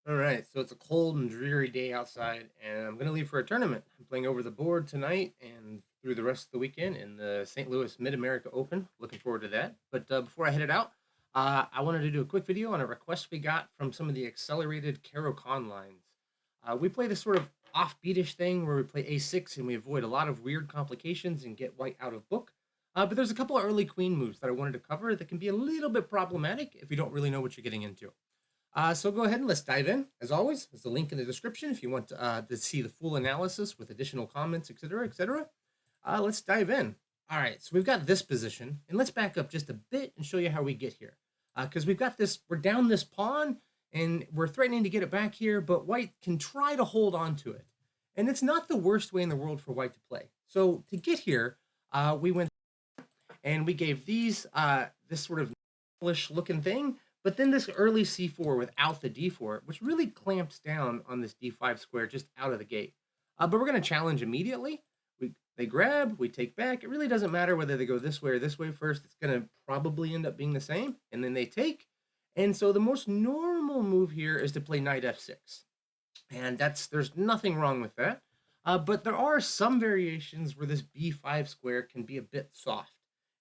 All right, so it's a cold and dreary day outside, and I'm going to leave for a tournament. I'm playing over the board tonight and through the rest of the weekend in the St. Louis Mid America Open. Looking forward to that. But before I head it out, I wanted to do a quick video on a request we got from some of the accelerated Caro-Kann lines. We play this sort of offbeatish thing where we play a6 and we avoid a lot of weird complications and get white out of book. But there's a couple of early queen moves that I wanted to cover that can be a little bit problematic if you don't really know what you're getting into. So go ahead and let's dive in. As always, there's a link in the description if you want to see the full analysis with additional comments, etc., etc. Let's dive in. All right, so we've got this position, and let's back up just a bit and show you how we get here. Because we've got this, we're down this pawn, and we're threatening to get it back here, but white can try to hold on to it. And it's not the worst way in the world for white to play. So to get here, we went and we gave these this sort of looking thing, but then this early c4 without the d4, which really clamps down on this d5 square just out of the gate. But we're going to challenge immediately. They grab, we take back. It really doesn't matter whether they go this way or this way first. It's going to probably end up being the same. And then they take. And so the most normal move here is to play knight f6. And there's nothing wrong with that. But there are some variations where this b5 square can be a bit soft.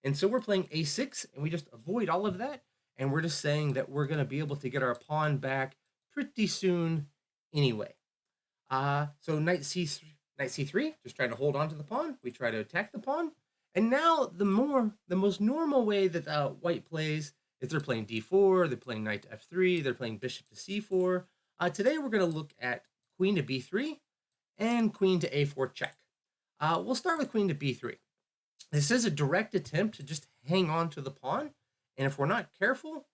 And so we're playing a6, and we just avoid all of that. And we're just saying that we're going to be able to get our pawn back pretty soon anyway. So knight c3, just trying to hold on to the pawn. We try to attack the pawn. And now the most normal way that white plays is they're playing d4, they're playing knight to f3, they're playing bishop to c4. Today we're going to look at queen to b3 and queen to a4 check. We'll start with queen to b3. This is a direct attempt to just hang on to the pawn, and if we're not careful,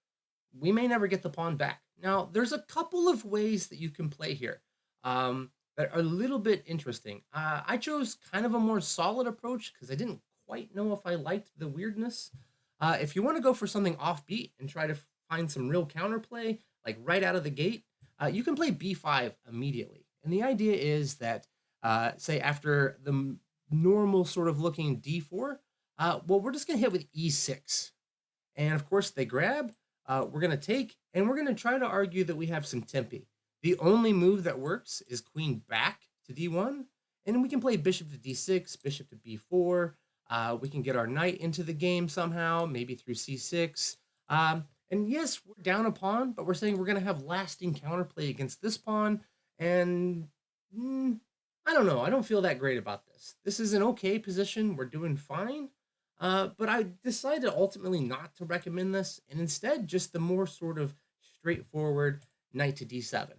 we may never get the pawn back. Now, there's a couple of ways that you can play here that are a little bit interesting. I chose kind of a more solid approach because I didn't quite know if I liked the weirdness. If you want to go for something offbeat and try to find some real counterplay, like right out of the gate, you can play b5 immediately. And the idea is that, say, after the normal sort of looking d4, well, we're just going to hit with e6. And of course, they grab. We're going to take, and we're going to try to argue that we have some tempi. The only move that works is queen back to d1, and we can play bishop to d6, bishop to b4. We can get our knight into the game somehow, maybe through c6. And yes, we're down a pawn, but we're saying we're going to have lasting counterplay against this pawn. And I don't know. I don't feel that great about this. This is an okay position. We're doing fine. But I decided ultimately not to recommend this, and instead just the more sort of straightforward knight to d7.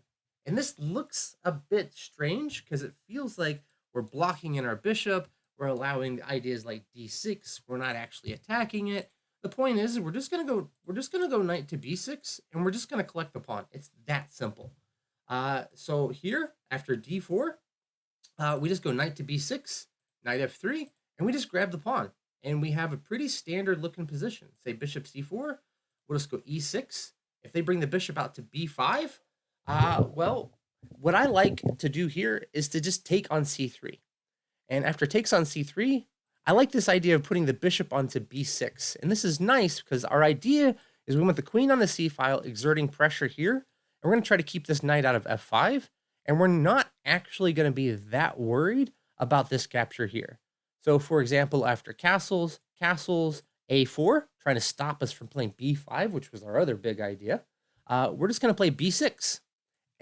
And this looks a bit strange because it feels like we're blocking in our bishop. We're allowing the ideas like d6. We're not actually attacking it. The point is, we're just gonna go knight to b6, and we're just gonna collect the pawn. It's that simple. So here after d4, we just go knight to b6, knight f3, and we just grab the pawn. And we have a pretty standard looking position. Say bishop c4, we'll just go e6. If they bring the bishop out to b5, well, what I like to do here is to just take on c3. And after takes on c3, I like this idea of putting the bishop onto b6. And this is nice because our idea is we want the queen on the c file exerting pressure here. And we're going to try to keep this knight out of f5. And we're not actually going to be that worried about this capture here. So for example, after castles, a4, trying to stop us from playing b5, which was our other big idea, we're just going to play b6.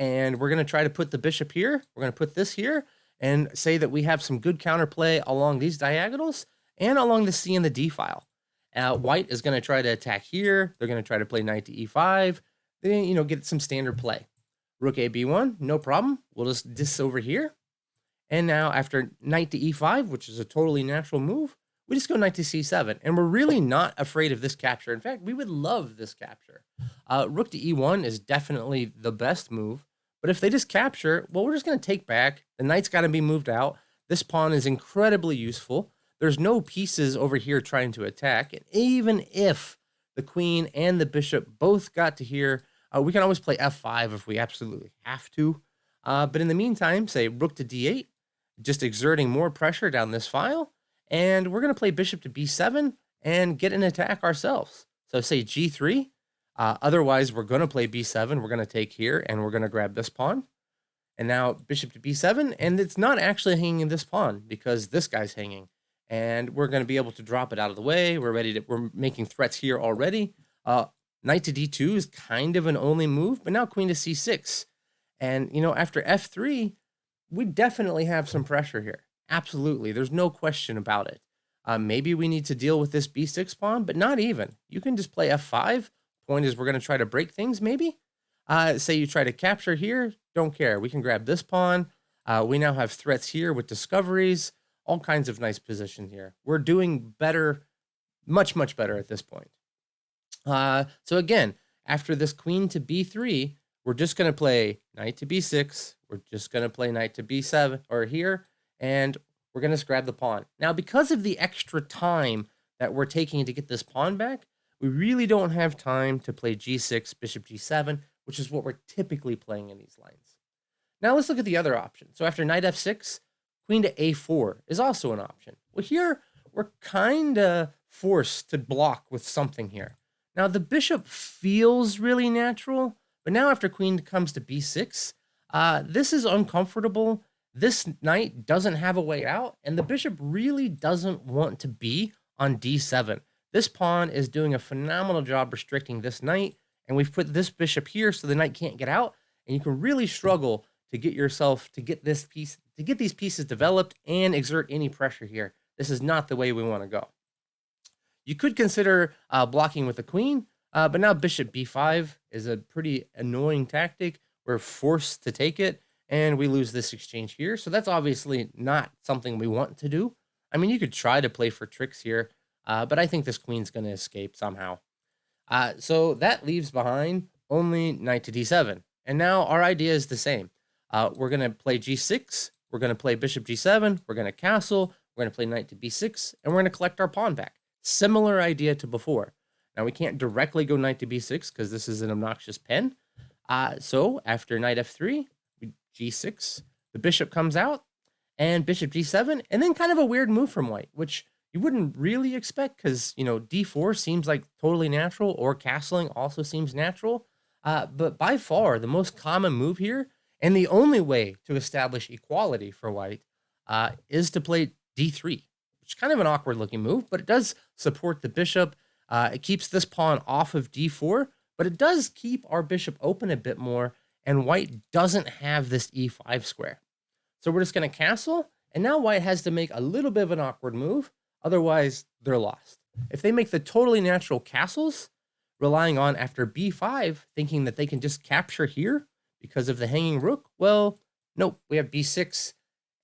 And we're going to try to put the bishop here. We're going to put this here and say that we have some good counterplay along these diagonals and along the c and the d file. White is going to try to attack here. They're going to try to play knight to e5. Then, get some standard play. Rook a b1, no problem. We'll just dis over here. And now after knight to e5, which is a totally natural move, we just go knight to c7. And we're really not afraid of this capture. In fact, we would love this capture. Rook to e1 is definitely the best move. But if they just capture, well, we're just going to take back. The knight's got to be moved out. This pawn is incredibly useful. There's no pieces over here trying to attack. And even if the queen and the bishop both got to here, we can always play f5 if we absolutely have to. But in the meantime, say rook to d8, just exerting more pressure down this file. And we're going to play bishop to b7 and get an attack ourselves. So say g3. Otherwise, we're going to play b7. We're going to take here, and we're going to grab this pawn. And now bishop to b7, and it's not actually hanging this pawn because this guy's hanging. And we're going to be able to drop it out of the way. We're making threats here already. Knight to d2 is kind of an only move, but now queen to c6. And, after f3, we definitely have some pressure here. Absolutely. There's no question about it. Maybe we need to deal with this b6 pawn, but not even. You can just play f5. Point is we're going to try to break things, maybe. Say you try to capture here, don't care. We can grab this pawn. We now have threats here with discoveries, all kinds of nice position here. We're doing better, much, much better at this point. So again, after this queen to b3, we're just going to play knight to b6. We're just going to play knight to b7 or here, and we're going to grab the pawn. Now, because of the extra time that we're taking to get this pawn back, we really don't have time to play g6, bishop g7, which is what we're typically playing in these lines. Now let's look at the other option. So after knight f6, queen to a4 is also an option. Well, here we're kind of forced to block with something here. Now the bishop feels really natural, but now after queen comes to b6, this is uncomfortable. This knight doesn't have a way out, and the bishop really doesn't want to be on d7. This pawn is doing a phenomenal job restricting this knight, and we've put this bishop here so the knight can't get out, and you can really struggle to get these pieces developed and exert any pressure here. This is not the way we want to go. You could consider blocking with the queen, but now bishop b5 is a pretty annoying tactic. We're forced to take it, and we lose this exchange here. So that's obviously not something we want to do. I mean, you could try to play for tricks here, but I think this queen's going to escape somehow. So that leaves behind only knight to d7. And now our idea is the same. We're going to play g6. We're going to play bishop g7. We're going to castle. We're going to play knight to b6. And we're going to collect our pawn back. Similar idea to before. Now, we can't directly go knight to b6 because this is an obnoxious pen. So after knight f3, g6, the bishop comes out, and bishop g7, and then kind of a weird move from white, which you wouldn't really expect because, d4 seems like totally natural, or castling also seems natural. But by far, the most common move here, and the only way to establish equality for white, is to play d3, which is kind of an awkward looking move, but it does support the bishop. It keeps this pawn off of d4, but it does keep our bishop open a bit more, and white doesn't have this e5 square. So we're just going to castle, and now white has to make a little bit of an awkward move. Otherwise, they're lost. If they make the totally natural castles, relying on after b5, thinking that they can just capture here because of the hanging rook, well, nope, we have b6,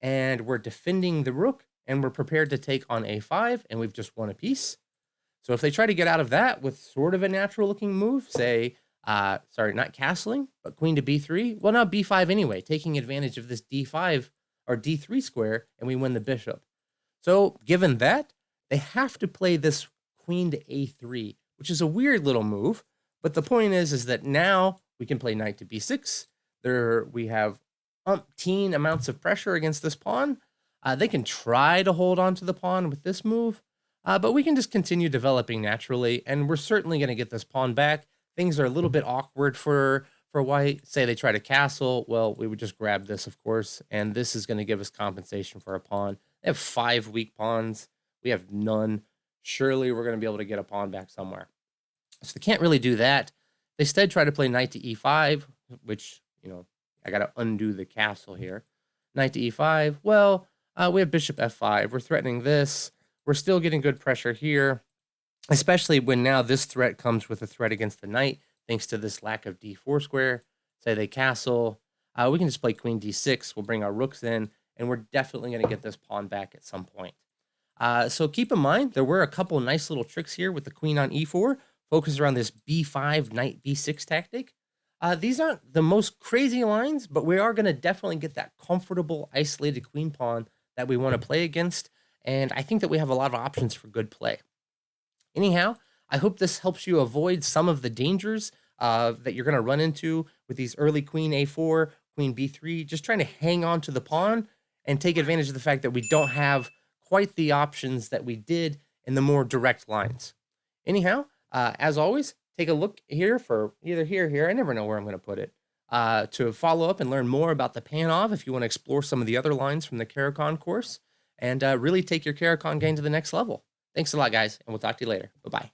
and we're defending the rook, and we're prepared to take on a5, and we've just won a piece. So if they try to get out of that with sort of a natural-looking move, say, not castling, but queen to b3, well, now b5 anyway, taking advantage of this d5 or d3 square, and we win the bishop. So given that, they have to play this queen to a3, which is a weird little move. But the point is that now we can play knight to b6. We have umpteen amounts of pressure against this pawn. They can try to hold on to the pawn with this move, but we can just continue developing naturally, and we're certainly going to get this pawn back. Things are a little bit awkward for white. Say they try to castle, well, we would just grab this, of course, and this is going to give us compensation for a pawn. They have 5 weak pawns. We have none. Surely we're going to be able to get a pawn back somewhere. So they can't really do that. They instead try to play knight to e5, which, I got to undo the castle here. Knight to e5, well, we have bishop f5. We're threatening this. We're still getting good pressure here, especially when now this threat comes with a threat against the knight, thanks to this lack of d4 square. Say they castle. We can just play queen d6. We'll bring our rooks in, and we're definitely going to get this pawn back at some point. So keep in mind, there were a couple nice little tricks here with the queen on e4, focused around this b5, knight b6 tactic. These aren't the most crazy lines, but we are going to definitely get that comfortable, isolated queen pawn that we want to play against, and I think that we have a lot of options for good play. Anyhow, I hope this helps you avoid some of the dangers that you're going to run into with these early queen a4, queen b3, just trying to hang on to the pawn and take advantage of the fact that we don't have quite the options that we did in the more direct lines. Anyhow, as always, take a look here for either here or here. I never know where I'm going to put it. To follow up and learn more about the Panov if you want to explore some of the other lines from the Caro-Kann course and really take your Caro-Kann game to the next level. Thanks a lot, guys, and we'll talk to you later. Bye-bye.